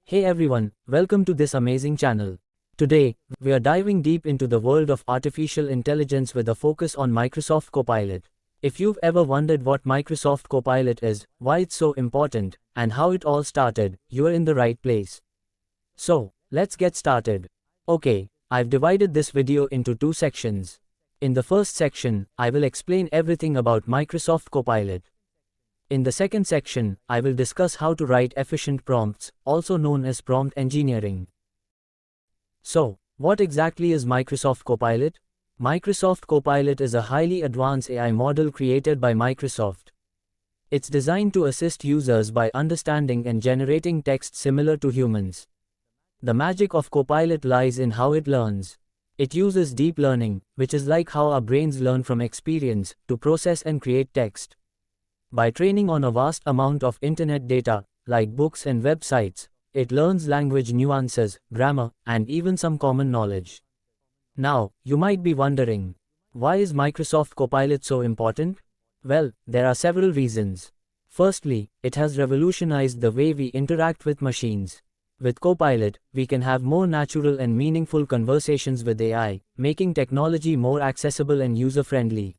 Hey everyone, welcome to this amazing channel. Today, we are diving deep into the world of artificial intelligence with a focus on Microsoft Copilot. If you've ever wondered what Microsoft Copilot is, why it's so important, and how it all started, you are in the right place. So, let's get started. Okay, I've divided this video into two sections. In the first section, I will explain everything about Microsoft Copilot. In the second section, I will discuss how to write efficient prompts, also known as prompt engineering. So, what exactly is Microsoft Copilot? Microsoft Copilot is a highly advanced AI model created by Microsoft. It's designed to assist users by understanding and generating text similar to humans. The magic of Copilot lies in how it learns. It uses deep learning, which is like how our brains learn from experience, to process and create text. By training on a vast amount of internet data, like books and websites, it learns language nuances, grammar, and even some common knowledge. Now, you might be wondering, why is Microsoft Copilot so important? Well, there are several reasons. Firstly, it has revolutionized the way we interact with machines. With Copilot, we can have more natural and meaningful conversations with AI, making technology more accessible and user-friendly.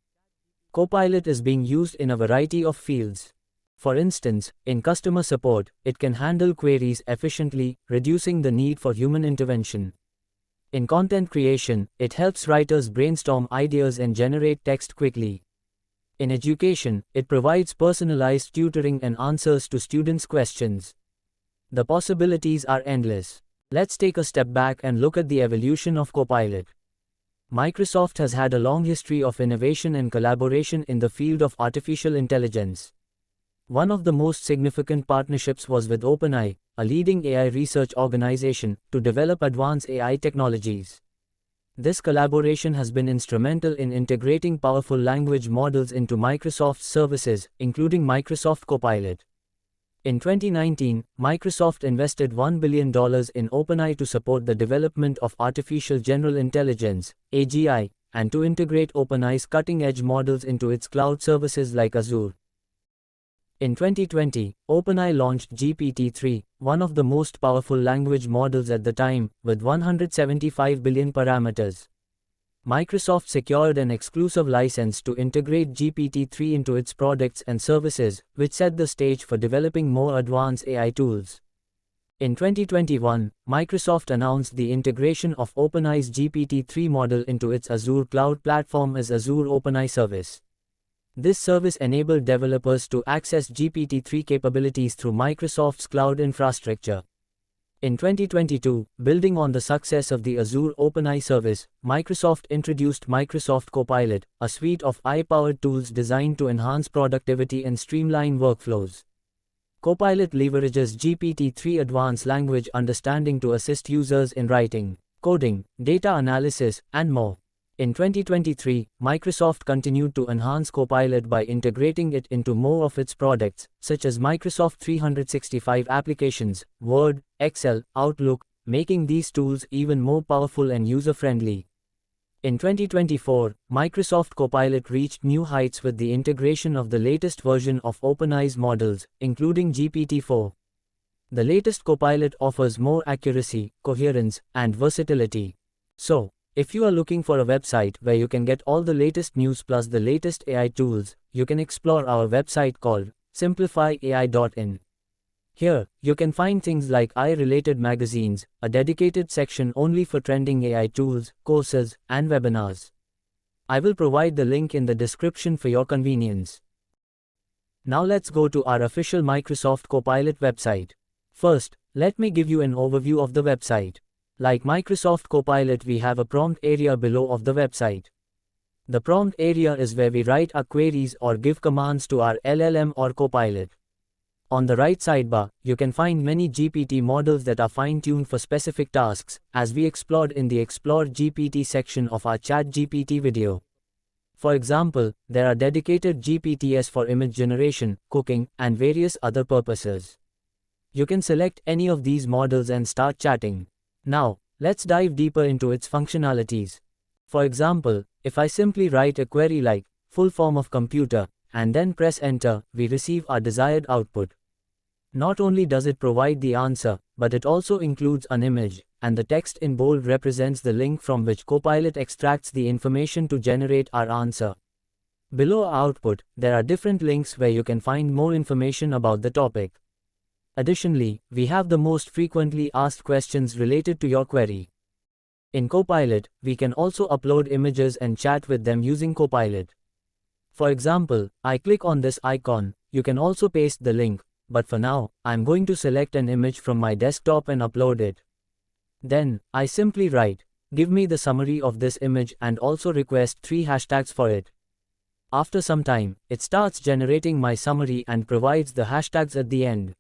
Copilot is being used in a variety of fields. For instance, in customer support, it can handle queries efficiently, reducing the need for human intervention. In content creation, it helps writers brainstorm ideas and generate text quickly. In education, it provides personalized tutoring and answers to students' questions. The possibilities are endless. Let's take a step back and look at the evolution of Copilot. Microsoft has had a long history of innovation and collaboration in the field of artificial intelligence. One of the most significant partnerships was with OpenAI, a leading AI research organization, to develop advanced AI technologies. This collaboration has been instrumental in integrating powerful language models into Microsoft's services, including Microsoft Copilot. In 2019, Microsoft invested $1 billion in OpenAI to support the development of Artificial General Intelligence, AGI, and to integrate OpenAI's cutting-edge models into its cloud services like Azure. In 2020, OpenAI launched GPT-3, one of the most powerful language models at the time, with 175 billion parameters. Microsoft secured an exclusive license to integrate GPT-3 into its products and services, which set the stage for developing more advanced AI tools. In 2021, Microsoft announced the integration of OpenAI's GPT-3 model into its Azure cloud platform as Azure OpenAI Service. This service enabled developers to access GPT-3 capabilities through Microsoft's cloud infrastructure. In 2022, building on the success of the Azure OpenAI service, Microsoft introduced Microsoft Copilot, a suite of AI-powered tools designed to enhance productivity and streamline workflows. Copilot leverages GPT-3 advanced language understanding to assist users in writing, coding, data analysis, and more. In 2023, Microsoft continued to enhance Copilot by integrating it into more of its products, such as Microsoft 365 applications, Word, Excel, Outlook, making these tools even more powerful and user-friendly. In 2024, Microsoft Copilot reached new heights with the integration of the latest version of OpenAI's models, including GPT-4. The latest Copilot offers more accuracy, coherence, and versatility. So, if you are looking for a website where you can get all the latest news plus the latest AI tools, you can explore our website called simplifyai.in. Here, you can find things like AI-related magazines, a dedicated section only for trending AI tools, courses, and webinars. I will provide the link in the description for your convenience. Now let's go to our official Microsoft Copilot website. First, let me give you an overview of the website. Like Microsoft Copilot, we have a prompt area below of the website. The prompt area is where we write our queries or give commands to our LLM or Copilot. On the right sidebar, you can find many GPT models that are fine-tuned for specific tasks, as we explored in the Explore GPT section of our ChatGPT video. For example, there are dedicated GPTs for image generation, cooking, and various other purposes. You can select any of these models and start chatting. Now, let's dive deeper into its functionalities. For example, if I simply write a query like, full form of computer, and then press enter, we receive our desired output. Not only does it provide the answer, but it also includes an image, and the text in bold represents the link from which Copilot extracts the information to generate our answer. Below our output, there are different links where you can find more information about the topic. Additionally, we have the most frequently asked questions related to your query. In Copilot, we can also upload images and chat with them using Copilot. For example, I click on this icon. You can also paste the link, but for now, I'm going to select an image from my desktop and upload it. Then, I simply write, "Give me the summary of this image," and also request 3 hashtags for it. After some time, it starts generating my summary and provides the hashtags at the end.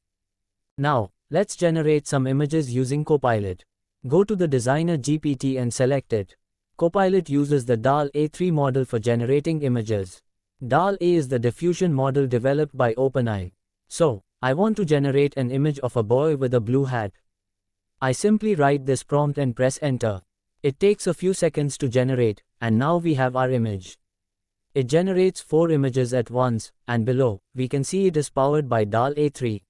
Now, let's generate some images using Copilot. Go to the Designer GPT and select it. Copilot uses the DALL-E 3 model for generating images. DALL-E is the diffusion model developed by OpenAI. So, I want to generate an image of a boy with a blue hat. I simply write this prompt and press enter. It takes a few seconds to generate, and now we have our image. It generates 4 images at once, and below, we can see it is powered by DALL-E 3.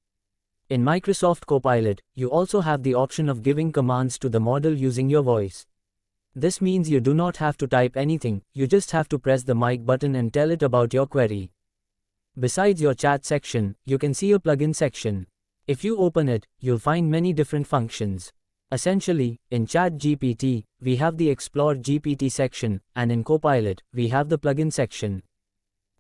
In Microsoft Copilot, you also have the option of giving commands to the model using your voice. This means you do not have to type anything, you just have to press the mic button and tell it about your query. Besides your chat section, you can see a plugin section. If you open it, you'll find many different functions. Essentially, in ChatGPT, we have the Explore GPT section, and in Copilot, we have the plugin section.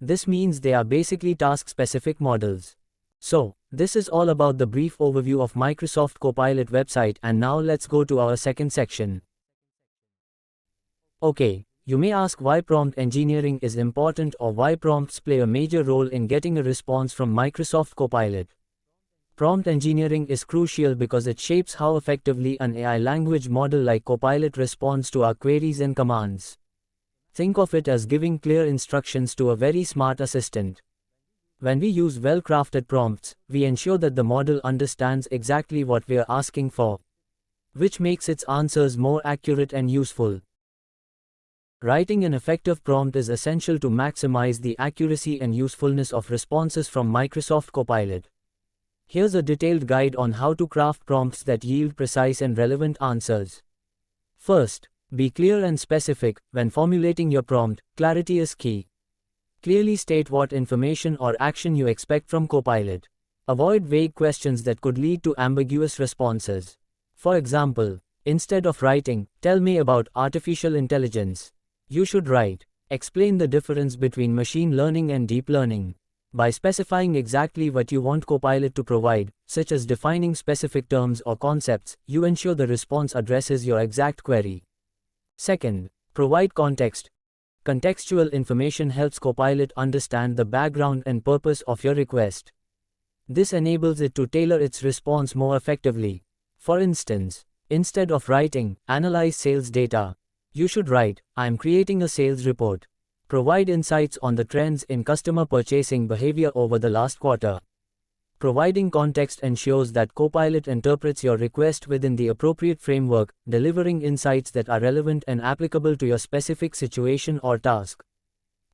This means they are basically task-specific models. So, this is all about the brief overview of Microsoft Copilot website, and now let's go to our second section. Okay, you may ask why prompt engineering is important or why prompts play a major role in getting a response from Microsoft Copilot. Prompt engineering is crucial because it shapes how effectively an AI language model like Copilot responds to our queries and commands. Think of it as giving clear instructions to a very smart assistant. When we use well-crafted prompts, we ensure that the model understands exactly what we are asking for, which makes its answers more accurate and useful. Writing an effective prompt is essential to maximize the accuracy and usefulness of responses from Microsoft Copilot. Here's a detailed guide on how to craft prompts that yield precise and relevant answers. First, be clear and specific. When formulating your prompt, clarity is key. Clearly state what information or action you expect from Copilot. Avoid vague questions that could lead to ambiguous responses. For example, instead of writing, "Tell me about artificial intelligence," you should write, "Explain the difference between machine learning and deep learning." By specifying exactly what you want Copilot to provide, such as defining specific terms or concepts, you ensure the response addresses your exact query. Second, provide context. Contextual information helps Copilot understand the background and purpose of your request. This enables it to tailor its response more effectively. For instance, instead of writing, "Analyze sales data," you should write, "I am creating a sales report." Provide insights on the trends in customer purchasing behavior over the last quarter. Providing context ensures that Copilot interprets your request within the appropriate framework, delivering insights that are relevant and applicable to your specific situation or task.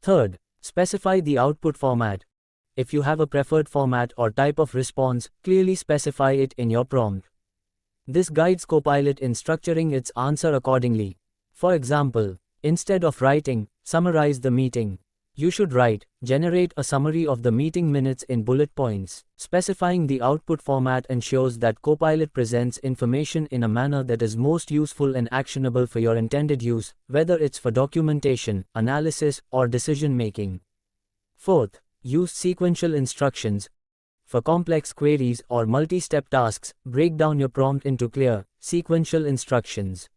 Third, specify the output format. If you have a preferred format or type of response, clearly specify it in your prompt. This guides Copilot in structuring its answer accordingly. For example, instead of writing, "Summarize the meeting," you should write, "Generate a summary of the meeting minutes in bullet points." Specifying the output format ensures that Copilot presents information in a manner that is most useful and actionable for your intended use, whether it's for documentation, analysis, or decision-making. Fourth, use sequential instructions. For complex queries or multi-step tasks, break down your prompt into clear, sequential instructions.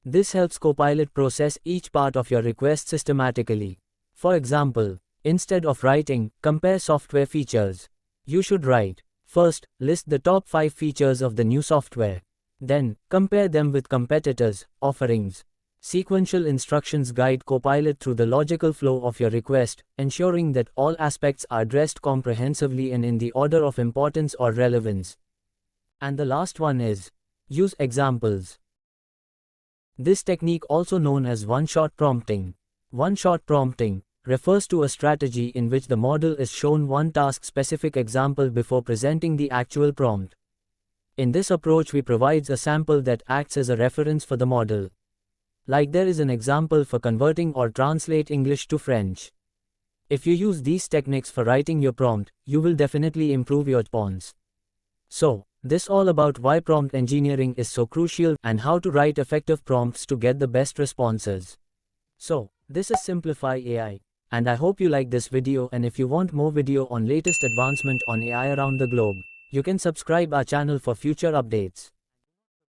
This helps Copilot process each part of your request systematically. For example, instead of writing, "Compare software features," you should write, "First, list the top 5 features of the new software. Then, compare them with competitors' offerings." Sequential instructions guide Copilot through the logical flow of your request, ensuring that all aspects are addressed comprehensively and in the order of importance or relevance. And the last one is, use examples. This technique, also known as one-shot prompting. One-shot prompting refers to a strategy in which the model is shown one task-specific example before presenting the actual prompt. In this approach, we provide a sample that acts as a reference for the model. Like there is an example for converting or translate English to French. If you use these techniques for writing your prompt, you will definitely improve your response. So, this all about why prompt engineering is so crucial and how to write effective prompts to get the best responses. So, this is Simplify AI. And I hope you like this video, and if you want more video on latest advancement on AI around the globe, you can subscribe our channel for future updates.